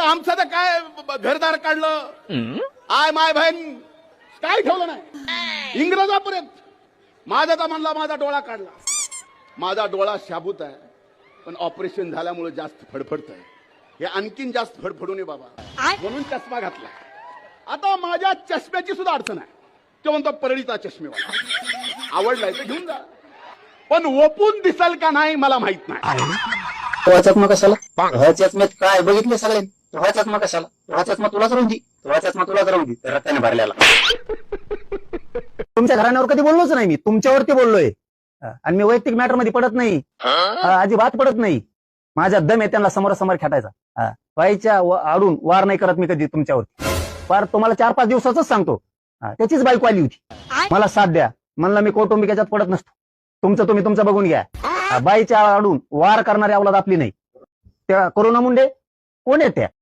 आमचं तर काय घरदार काढलं, आय माय बहीण काय ठेवलं नाही इंग्रजापर्यंत. माझा तर म्हणला माझा डोळा काढला. माझा डोळा शाबूत आहे, पण ऑपरेशन झाल्यामुळे जास्त फडफडत आहे. हे आणखीन जास्त फडफडू नये बाबा, म्हणून चष्मा घातला. आता माझ्या चष्म्याची सुद्धा अडचण आहे. तो म्हणतो परळीचा चष्मेवाला आवडलाय तर घेऊन जा, पण ओपून दिसल का नाही मला माहित नाही. चष्मा कशाला? चष्म्यात काय बघितलं सगळे? चष्मा कशाला? चष्मा तुलाच राहून दे, चष्मा तुलाच राहून दे रक्ताने भरलेला. तुमच्या घराण्यावर कधी बोललोच नाही मी, तुमच्यावरती बोललोय. आणि मी वैयक्तिक मॅटर मध्ये पडत नाही, अजिबात पडत नाही. माझ्या दम आहे त्यांना समोरासमोर खेटायचा. बाईच्या आडून वार नाही करत मी कधी तुमच्यावरती. फार तुम्हाला 4-5 दिवसाच सांगतो. त्याचीच बायको आली होती, मला साथ द्या म्हणलं. मी कौटुंबिक याच्यात पडत नसतो. तुमचं तुम्ही तुमचं बघून घ्या. बाईच्या आडून वार करणारी अवलाद आपली नाही. त्या करोना मुंडे कोण आहेत त्या?